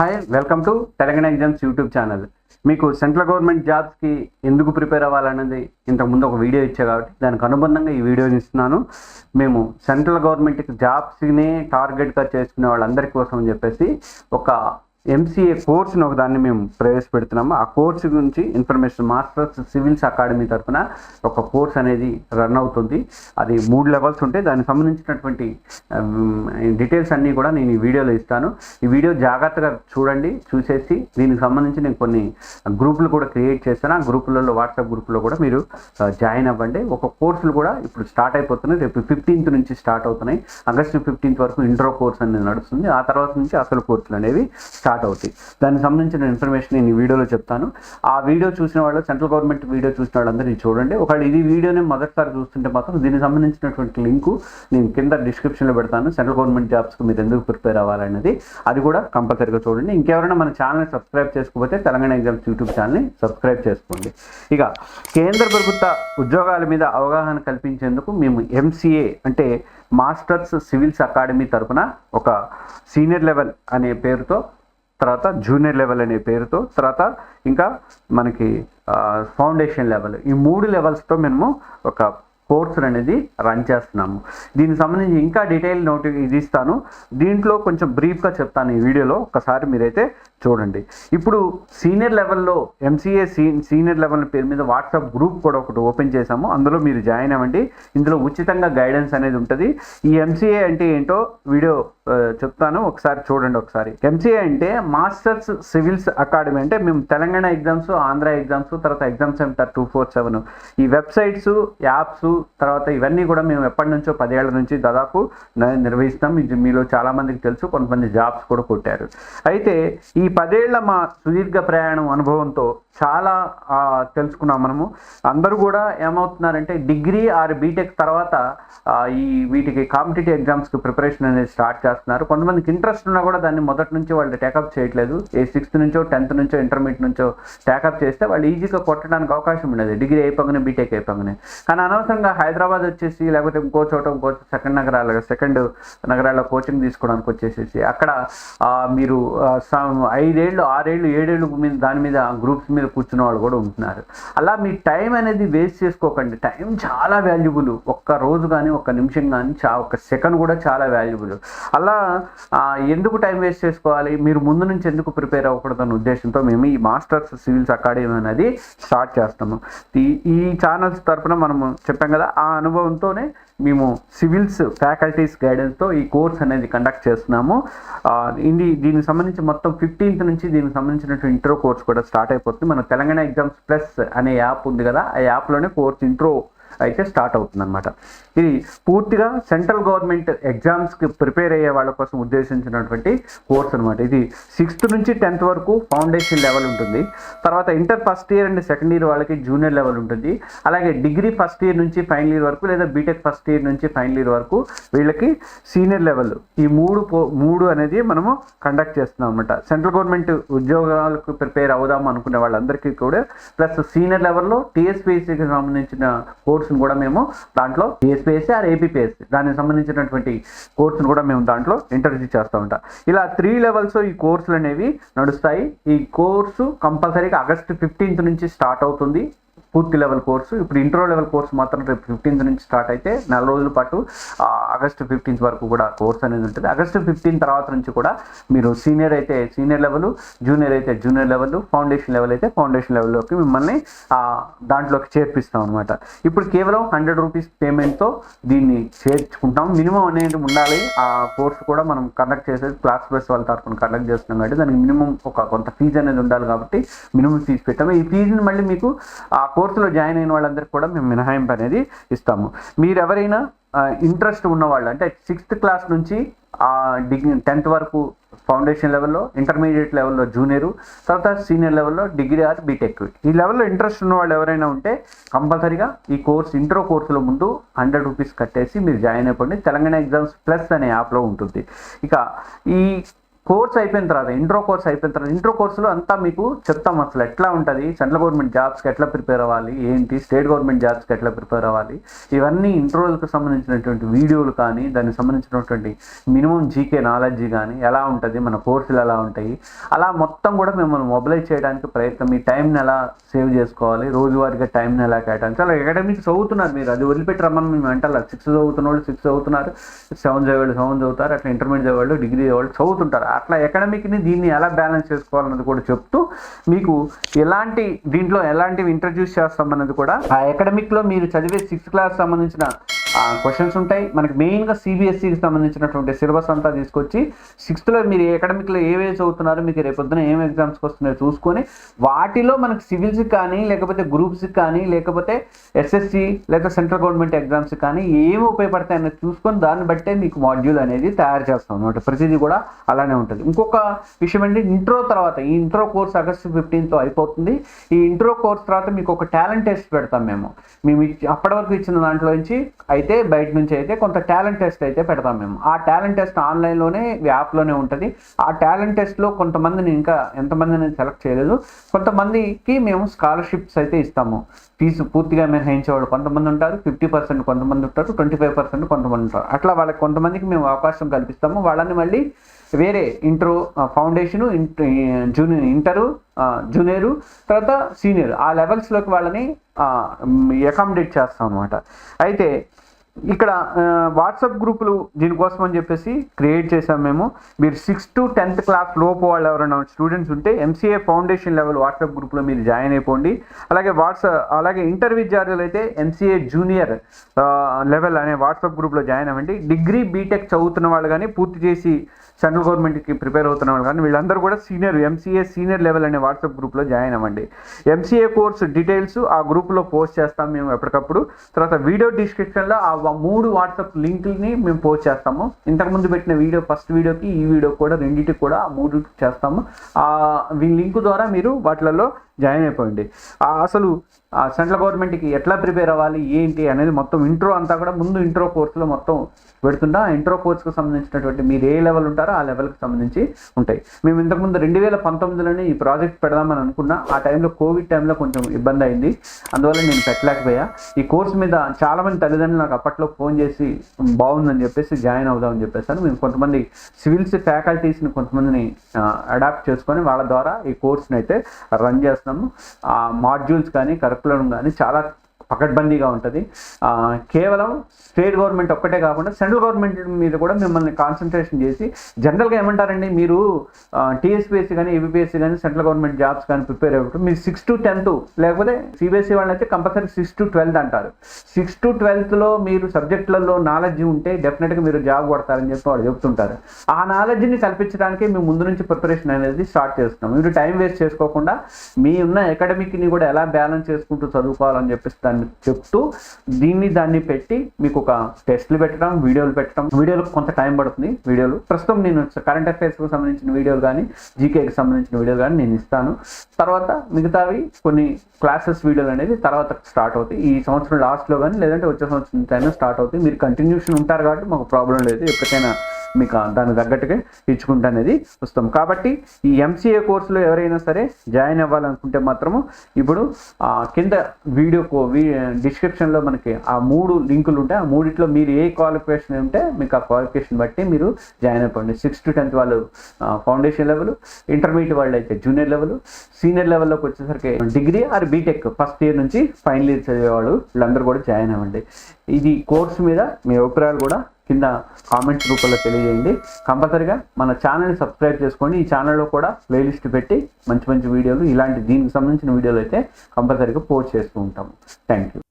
Hi welcome to Telangana exams YouTube channel. మీకు central government జాబ్స్కి ఎందుకు ప్రిపేర్ అవ్వాలన్నది ఇంతకుముందు ఒక వీడియో ఇచ్చా కాబట్టి దానికి అనుబంధంగా ఈ వీడియోని ఇస్తున్నాను. మేము సెంట్రల్ గవర్నమెంట్కి జాబ్స్ని టార్గెట్గా చేసుకునే వాళ్ళందరి కోసం అని చెప్పేసి ఒక ఎంసీఏ కోర్సును ఒకదాన్ని మేము ప్రవేశపెడుతున్నాము. ఆ కోర్సు గురించి ఇన్ఫర్మేషన్ మాస్టర్స్ సివిల్స్ అకాడమీ తరఫున ఒక కోర్స్ అనేది రన్ అవుతుంది. అది 3 లెవెల్స్ ఉంటాయి. దానికి సంబంధించినటువంటి డీటెయిల్స్ అన్నీ కూడా నేను ఈ వీడియోలో ఇస్తాను. ఈ వీడియో జాగ్రత్తగా చూడండి. చూసేసి దీనికి సంబంధించి నేను కొన్ని గ్రూపులు కూడా క్రియేట్ చేస్తాను. ఆ గ్రూపులలో వాట్సాప్ గ్రూపులో కూడా మీరు జాయిన్ అవ్వండి. ఒక కోర్సులు కూడా ఇప్పుడు స్టార్ట్ అయిపోతున్నాయి. రేపు 15th నుంచి స్టార్ట్ అవుతున్నాయి. ఆగస్టు 15th వరకు ఇంట్రో కోర్స్ అనేది నడుస్తుంది. ఆ తర్వాత నుంచి అసలు కోర్సులు అనేవి స్టార్ట్ అవుతాయి. దానికి సంబంధించిన ఇన్ఫర్మేషన్ నేను ఈ వీడియోలో చెప్తాను. ఆ వీడియో చూసిన వాళ్ళు, సెంట్రల్ గవర్నమెంట్ వీడియో చూసిన వాళ్ళందరూ చూడండి. ఒకవేళ ఇది వీడియోని మొదటిసారి చూస్తుంటే మాత్రం దీనికి సంబంధించినటువంటి లింకు నేను కింద డిస్క్రిప్షన్లో పెడతాను. సెంట్రల్ గవర్నమెంట్ జాబ్స్కి మీరు ఎందుకు ప్రిపేర్ అవ్వాలనేది అది కూడా కంపల్సరీగా చూడండి. ఇంకెవరైనా మన ఛానల్ని సబ్స్క్రైబ్ చేసుకోకపోతే తెలంగాణ ఎగ్జామ్స్ యూట్యూబ్ ఛానల్ని సబ్స్క్రైబ్ చేసుకోండి. ఇక కేంద్ర ప్రభుత్వ ఉద్యోగాల మీద అవగాహన కల్పించేందుకు మేము ఎంసీఏ అంటే మాస్టర్స్ సివిల్స్ అకాడమీ తరఫున ఒక సీనియర్ లెవెల్ అనే పేరుతో, తర్వాత జూనియర్ లెవెల్ అనే పేరుతో, తర్వాత ఇంకా మనకి ఫౌండేషన్ లెవెల్, ఈ 3 లెవెల్స్తో మేము ఒక కోర్సులు అనేది రన్ చేస్తున్నాము. దీనికి సంబంధించి ఇంకా డీటెయిల్ ఇది ఇస్తాను. దీంట్లో కొంచెం బ్రీఫ్గా చెప్తాను ఈ వీడియోలో. ఒకసారి మీరైతే చూడండి. ఇప్పుడు సీనియర్ లెవెల్లో ఎంసీఏ సీనియర్ లెవెల్ పేరు మీద వాట్సాప్ గ్రూప్ కూడా ఒకటి ఓపెన్ చేశాము. అందులో మీరు జాయిన్ అవ్వండి. ఇందులో ఉచితంగా గైడెన్స్ అనేది ఉంటుంది. ఈ ఎంసీఏ అంటే ఏంటో వీడియో చెప్తాను, ఒకసారి చూడండి. ఒకసారి ఎంసీఏ అంటే మాస్టర్స్ సివిల్స్ అకాడమీ. అంటే మేము తెలంగాణ ఎగ్జామ్స్, ఆంధ్ర ఎగ్జామ్స్, తర్వాత ఎగ్జామ్ సెంటర్ 247 ఈ వెబ్సైట్స్, యాప్స్, తర్వాత ఇవన్నీ కూడా మేము ఎప్పటి నుంచో 10 ఏళ్ల నుంచి దాదాపు నిర్వహిస్తాం. మీలో చాలామందికి తెలుసు, కొంతమంది జాబ్స్ కూడా కొట్టారు. అయితే ఈ 10 ఏళ్ల మా సుదీర్ఘ ప్రయాణం అనుభవంతో చాలా తెలుసుకున్నాం. మనము అందరూ కూడా ఏమవుతున్నారంటే డిగ్రీ ఆర్ బీటెక్ తర్వాత వీటికి కాంపిటేటివ్ ఎగ్జామ్స్కి ప్రిపరేషన్ అనేది స్టార్ట్ చేస్తున్నారు. కొంతమందికి ఇంట్రెస్ట్ ఉన్నా కూడా దాన్ని మొదటి నుంచి వాళ్ళు టేకప్ చేయట్లేదు. 6th నుంచో 10th నుంచో ఇంటర్మీడియట్ నుంచో టేకప్ చేస్తే వాళ్ళు ఈజీగా కొట్టడానికి అవకాశం ఉండేది, డిగ్రీ అయిపోగానే బీటెక్ అయిపోగానే. కానీ అనవసరంగా హైదరాబాద్ వచ్చేసి, లేకపోతే ఇంకో సెకండ్ నగరాల్లో కోచింగ్ తీసుకోవడానికి వచ్చేసేసి అక్కడ మీరు 5 ఏళ్ళు 6 ఏళ్ళు 7 ఏళ్ళు మీద దాని మీద గ్రూప్స్ మీద కూర్చున్న వాళ్ళు కూడా ఉంటున్నారు. అలా మీ టైం అనేది వేస్ట్ చేసుకోకండి. టైం చాలా వాల్యుబుల్. ఒక్క రోజు కానీ, ఒక్క నిమిషం కానీ, ఒక్క సెకండ్ కూడా చాలా వాల్యుబుల్. అలా ఎందుకు టైం వేస్ట్ చేసుకోవాలి? మీరు ముందు నుంచి ఎందుకు ప్రిపేర్ అవ్వకూడదన్న ఉద్దేశంతో మేము ఈ మాస్టర్స్ సివిల్స్ అకాడమీ అనేది స్టార్ట్ చేస్తాము. ఈ ఛానల్స్ తరఫున మనము చెప్పాం కదా, ఆ అనుభవంతోనే మేము సివిల్స్ ఫ్యాకల్టీస్ గైడెన్స్తో ఈ కోర్స్ అనేది కండక్ట్ చేస్తున్నాము. దీనికి సంబంధించి మొత్తం 15th నుంచి దీనికి సంబంధించినటువంటి ఇంట్రో కోర్స్ కూడా స్టార్ట్ అయిపోతుంది. మన తెలంగాణ ఎగ్జామ్స్ ప్లస్ అనే యాప్ ఉంది కదా, ఆ యాప్లోనే కోర్స్ ఇంట్రో అయితే స్టార్ట్ అవుతుంది అనమాట. ఇది పూర్తిగా సెంట్రల్ గవర్నమెంట్ ఎగ్జామ్స్కి ప్రిపేర్ అయ్యే వాళ్ళ కోసం ఉద్దేశించినటువంటి కోర్స్ అనమాట. ఇది 6th నుంచి 10th వరకు ఫౌండేషన్ లెవెల్ ఉంటుంది. తర్వాత inter first year and second year వాళ్ళకి జూనియర్ లెవెల్ ఉంటుంది. అలాగే డిగ్రీ ఫస్ట్ ఇయర్ నుంచి ఫైనల్ ఇయర్ వరకు, లేదా బీటెక్ ఫస్ట్ ఇయర్ నుంచి ఫైనల్ ఇయర్ వరకు వీళ్ళకి సీనియర్ లెవెల్. ఈ మూడు అనేది మనము కండక్ట్ చేస్తున్నాం అనమాట. సెంట్రల్ గవర్నమెంట్ ఉద్యోగాలకు ప్రిపేర్ అవుదాం అనుకునే వాళ్ళందరికీ కూడా ప్లస్ సీనియర్ లెవెల్లో టీఎస్పీఎస్సీకి సంబంధించిన కోర్సును కూడా మేము దాంట్లో, టీఎస్పీఎస్సీ ఆర్ ఏపీపీఎస్సీ దానికి సంబంధించినటువంటి కోర్సును కూడా మేము దాంట్లో ఇంట్రడ్యూస్ చేస్తూ ఉంటాం. ఇలా 3 లెవెల్స్ ఈ కోర్సులు అనేవి నడుస్తాయి. ఈ కోర్సు కంపల్సరీగా ఆగస్టు 15th నుంచి స్టార్ట్ అవుతుంది. పూర్తి లెవెల్ కోర్సు. ఇప్పుడు ఇంట్రో లెవెల్ కోర్సు మాత్రం రేపు 15th నుంచి స్టార్ట్ అయితే 4 రోజుల పాటు ఆగస్టు 15th వరకు కూడా కోర్స్ అనేది ఉంటుంది. ఆగస్టు 15 తర్వాత నుంచి కూడా మీరు సీనియర్ అయితే సీనియర్ లెవెల్, జూనియర్ అయితే జూనియర్ లెవెల్, ఫౌండేషన్ లెవెల్ అయితే ఫౌండేషన్ లెవెల్లోకి మిమ్మల్ని దాంట్లోకి చేర్పిస్తాం అనమాట. ఇప్పుడు కేవలం 100 రూపీస్ పేమెంట్తో దీన్ని చేర్చుకుంటాం. మినిమం అనేది ఉండాలి. ఆ కోర్సు కూడా మనం కండక్ట్ చేసేది క్లాస్ ప్లస్ వాళ్ళ తరఫున కండక్ట్ చేస్తున్నాం కాబట్టి దానికి మినిమం కొంత ఫీజు అనేది ఉండాలి. కాబట్టి మినిమం ఫీజు పెట్టాము. ఈ ఫీజుని మళ్ళీ మీకు ఆ కోర్సులో జాయిన్ అయిన వాళ్ళందరికీ కూడా మేము మినహాయింపు అనేది ఇస్తాము. మీరు ఎవరైనా ఇంట్రెస్ట్ ఉన్నవాళ్ళు, అంటే 6th క్లాస్ నుంచి 10th వరకు ఫౌండేషన్ లెవెల్లో, ఇంటర్మీడియట్ లెవెల్లో జూనియర్, తర్వాత సీనియర్ లెవెల్లో డిగ్రీ ఆర్ బీటెక్, ఈ లెవెల్లో ఇంట్రెస్ట్ ఉన్న వాళ్ళు ఎవరైనా ఉంటే కంపల్సరీగా ఈ కోర్స్ ఇంట్రో కోర్సులో ముందు 100 రూపీస్ కట్టేసి మీరు జాయిన్ అయిపోండి. తెలంగాణ ఎగ్జామ్స్ ప్లస్ అనే యాప్లో ఉంటుంది. ఇక ఈ కోర్స్ అయిపోయిన తర్వాత ఇంట్రో కోర్సులో అంతా మీకు చెప్తాం అసలు ఎట్లా ఉంటుంది, సెంట్రల్ గవర్నమెంట్ జాబ్స్కి ఎట్లా ప్రిపేర్ అవ్వాలి, ఏంటి స్టేట్ గవర్నమెంట్ జాబ్స్కి ఎట్లా ప్రిపేర్ అవ్వాలి, ఇవన్నీ ఇంట్రోలకు సంబంధించినటువంటి వీడియోలు కానీ దానికి సంబంధించినటువంటి మినిమం జీకే నాలెడ్జ్ కానీ ఎలా ఉంటుంది, మన కోర్సులు ఎలా ఉంటాయి, అలా మొత్తం కూడా మిమ్మల్ని మొబిలైజ్ చేయడానికి ప్రయత్నం. మీ టైంని ఎలా సేవ్ చేసుకోవాలి, రోజువారీగా టైంని ఎలా కేటాయించాలి. అలా అకాడమిక్ చదువుతున్నారు మీరు, అది వదిలిపెట్టి రమ్మని మేము వెంటనే 6 చదువుతున్న వాళ్ళు 6 చదువుతున్నారు, 7 చదివేవాళ్ళు 7 చదువుతారు, అట్లా ఇంటర్మీడియట్ చదివేవాళ్ళు డిగ్రీ చదివేవాళ్ళు చదువుతుంటారు. అట్లా అకాడమిక్ని దీన్ని ఎలా బ్యాలెన్స్ చేసుకోవాలన్నది కూడా చెప్తూ మీకు దీంట్లో ఎలాంటివి ఇంట్రడ్యూస్ చేస్తామన్నది కూడా ఆ అకాడమిక్లో మీరు చదివే 6th క్లాస్ సంబంధించిన క్వశ్చన్స్ ఉంటాయి. మనకి మెయిన్గా సిబిఎస్ఈకి సంబంధించినటువంటి సిలబస్ అంతా తీసుకొచ్చి 6th మీరు అకాడమిక్లో ఏవే చదువుతున్నారో మీకు రేపొద్దున ఏం ఎగ్జామ్స్కి వస్తున్నాయో చూసుకొని వాటిలో మనకి సివిల్స్కి కానీ లేకపోతే గ్రూప్స్కి కానీ లేకపోతే ఎస్ఎస్సి లేదా సెంట్రల్ గవర్నమెంట్ ఎగ్జామ్స్కి కానీ ఏమి ఉపయోగపడతాయి అనేది చూసుకొని దాన్ని బట్టే మీకు మాడ్యూల్ అనేది తయారు చేస్తాం అన్నమాట. ప్రతిదీ కూడా అలానే ఉంటుంది. ఇంకొక విషయం ఏంటి, ఇంట్రో తర్వాత ఈ ఇంట్రో కోర్స్ August 15th అయిపోతుంది. ఈ ఇంట్రో కోర్స్ తర్వాత మీకు ఒక టాలెంట్ టెస్ట్ పెడతాం మేము అప్పటి వరకు ఇచ్చిన దాంట్లో నుంచి అయితే బయట నుంచి అయితే కొంత టాలెంట్ టెస్ట్ అయితే పెడతాం మేము. ఆ టాలెంట్ టెస్ట్ ఆన్లైన్లోనే యాప్లోనే ఉంటుంది. ఆ టాలెంట్ టెస్ట్లో కొంతమందిని ఇంకా ఎంతమందిని సెలెక్ట్ చేయలేదు, కొంతమందికి మేము స్కాలర్షిప్స్ అయితే ఇస్తాము. ఫీజు పూర్తిగా మినహాయించేవాళ్ళు కొంతమంది ఉంటారు, 50% కొంతమంది ఉంటారు, 25% కొంతమంది ఉంటారు. అట్లా వాళ్ళకి కొంతమందికి మేము అవకాశం కల్పిస్తాము. వాళ్ళని మళ్ళీ వేరే ఇంట్రో ఫౌండేషను జూనియరు తర్వాత సీనియర్ ఆ లెవెల్స్లోకి వాళ్ళని అకామిడేట్ చేస్తాం అన్నమాట. అయితే ఇక్కడ వాట్సాప్ గ్రూపులు దీనికోసం అని చెప్పేసి క్రియేట్ చేసాం మేము. మీరు 6th to 10th క్లాస్ లోపు వాళ్ళు ఎవరైనా స్టూడెంట్స్ ఉంటే ఎంసీఏ ఫౌండేషన్ లెవెల్ వాట్సాప్ గ్రూప్లో మీరు జాయిన్ అయిపోండి. అలాగే ఇంటర్ విద్యార్థులు అయితే ఎంసీఏ జూనియర్ లెవెల్ అనే వాట్సాప్ గ్రూప్లో జాయిన్ అవ్వండి. డిగ్రీ బీటెక్ చదువుతున్న వాళ్ళు కానీ పూర్తి చేసి సెంట్రల్ గవర్నమెంట్కి ప్రిపేర్ అవుతున్న వాళ్ళు కానీ వీళ్ళందరూ కూడా ఎంసీఏ సీనియర్ లెవెల్ అనే వాట్సాప్ గ్రూప్లో జాయిన్ అవ్వండి. ఎంసీఏ కోర్సు డీటెయిల్స్ ఆ గ్రూప్లో పోస్ట్ చేస్తాం మేము ఎప్పటికప్పుడు. తర్వాత వీడియో డిస్క్రిప్షన్లో ఆ 3 వాట్సాప్ లింక్ని మేము పోస్ట్ చేస్తాము. ఇంతకుముందు పెట్టిన వీడియో ఫస్ట్ వీడియోకి ఈ వీడియో కూడా రెండింటికి కూడా 3 చేస్తాము. ఈ లింక్ ద్వారా మీరు వాటిలలో జాయిన్ అయిపోయింది. అసలు సెంట్రల్ గవర్నమెంట్కి ఎట్లా ప్రిపేర్ అవ్వాలి ఏంటి అనేది మొత్తం ఇంట్రో అంతా కూడా ముందు ఇంట్రో కోర్సులో మొత్తం పెడుతుంటా. ఆ ఇంట్రో కోర్సుకు సంబంధించినటువంటి మీరు ఏ లెవెల్ ఉంటారో ఆ లెవెల్కి సంబంధించి ఉంటాయి. మేము ఇంతకుముందు 2019లోనే ఈ ప్రాజెక్ట్ పెడదామని అనుకున్నా. ఆ టైంలో కోవిడ్ టైంలో కొంచెం ఇబ్బంది అయింది, అందువల్ల నేను పెట్టలేకపోయా. ఈ కోర్సు మీద చాలామంది తల్లిదండ్రులు నాకు అప్పట్లో ఫోన్ చేసి బాగుందని చెప్పేసి జాయిన్ అవుదామని చెప్పేసాను. మేము కొంతమంది సివిల్స్ ఫ్యాకల్టీస్ని కొంతమందిని అడాప్ట్ చేసుకొని వాళ్ళ ద్వారా ఈ కోర్స్ని అయితే రన్ చేస్తున్నాము. ఆ మాడ్యూల్స్ కానీ కరికులం కానీ చాలా పకడ్బందీగా ఉంటుంది. కేవలం స్టేట్ గవర్నమెంట్ ఒక్కటే కాకుండా సెంట్రల్ గవర్నమెంట్ మీద కూడా మిమ్మల్ని కాన్సన్ట్రేషన్ చేసి జనరల్గా ఏమంటారండి, మీరు టీఎస్పీఎస్సీ కానీ ఏబిపిఎస్సీ కానీ సెంట్రల్ గవర్నమెంట్ జాబ్స్ కానీ ప్రిపేర్ అయ్యేటప్పుడు మీరు 6th to 10th లేకపోతే సిబిఎస్సీ వాళ్ళని అయితే కంపల్సరీ 6th to 12th అంటారు. 6th to 12thలో మీరు సబ్జెక్టులలో నాలెడ్జ్ ఉంటే డెఫినెట్గా మీరు జాబ్ కొడతారని చెప్పి వాళ్ళు చెప్తుంటారు. ఆ నాలెడ్జ్ని కల్పించడానికి మేము ముందు నుంచి ప్రిపరేషన్ అనేది స్టార్ట్ చేస్తున్నాం. మీరు టైం వేస్ట్ చేసుకోకుండా మీ ఉన్న అకాడమిక్ని కూడా ఎలా బ్యాలెన్స్ చేసుకుంటూ చదువుకోవాలని చెప్పేసి దాన్ని చెప్తూ దాన్ని పెట్టి మీకు ఒక టెస్ట్లు పెట్టడం, వీడియోలకు కొంత టైం పడుతుంది. ప్రస్తుతం నేను కరెంట్ అఫైర్స్కి సంబంధించిన వీడియోలు కానీ జీకేకి సంబంధించిన వీడియోలు కానీ నేను ఇస్తాను. తర్వాత మిగతావి కొన్ని క్లాసెస్ వీడియోలు అనేది తర్వాత స్టార్ట్ అవుతాయి. ఈ సంవత్సరం లాస్ట్లో కానీ లేదంటే వచ్చే సంవత్సరం స్టార్ట్ అవుతాయి. మీరు కంటిన్యూషన్ ఉంటారు కాబట్టి మాకు ప్రాబ్లం లేదు, ఎప్పటికైనా మీకు దానికి తగ్గట్టుగా ఇచ్చుకుంటా అనేది వస్తాం. కాబట్టి ఈ ఎంసీఏ కోర్సులో ఎవరైనా సరే జాయిన్ అవ్వాలనుకుంటే మాత్రము ఇప్పుడు కింద డిస్క్రిప్షన్లో మనకి ఆ 3 లింకులు ఉంటాయి. ఆ 3లో మీరు ఏ క్వాలిఫికేషన్ ఉంటే మీకు ఆ క్వాలిఫికేషన్ బట్టి మీరు జాయిన్ అయిపోండి. 6th to 10th వాళ్ళు ఫౌండేషన్ లెవెల్, ఇంటర్మీడియట్ వాళ్ళు అయితే జూనియర్ లెవెల్, సీనియర్ లెవెల్లోకి వచ్చేసరికి degree or BTech first year నుంచి ఫైనల్ ఇయర్ చదివేవాళ్ళు వీళ్ళందరూ కూడా జాయిన్ అవ్వండి. ఇది కోర్సు మీద మీ అభిప్రాయాలు కూడా కింద కామెంట్స్ రూపంలో తెలియజేయండి. కంపల్సరీగా మన ఛానల్ని సబ్స్క్రైబ్ చేసుకోండి. ఈ ఛానల్లో కూడా ప్లేలిస్ట్ పెట్టి మంచి మంచి వీడియోలు దీనికి సంబంధించిన వీడియోలు అయితే కంపల్సరీగా పోస్ట్ చేస్తూ ఉంటాము. Thank you.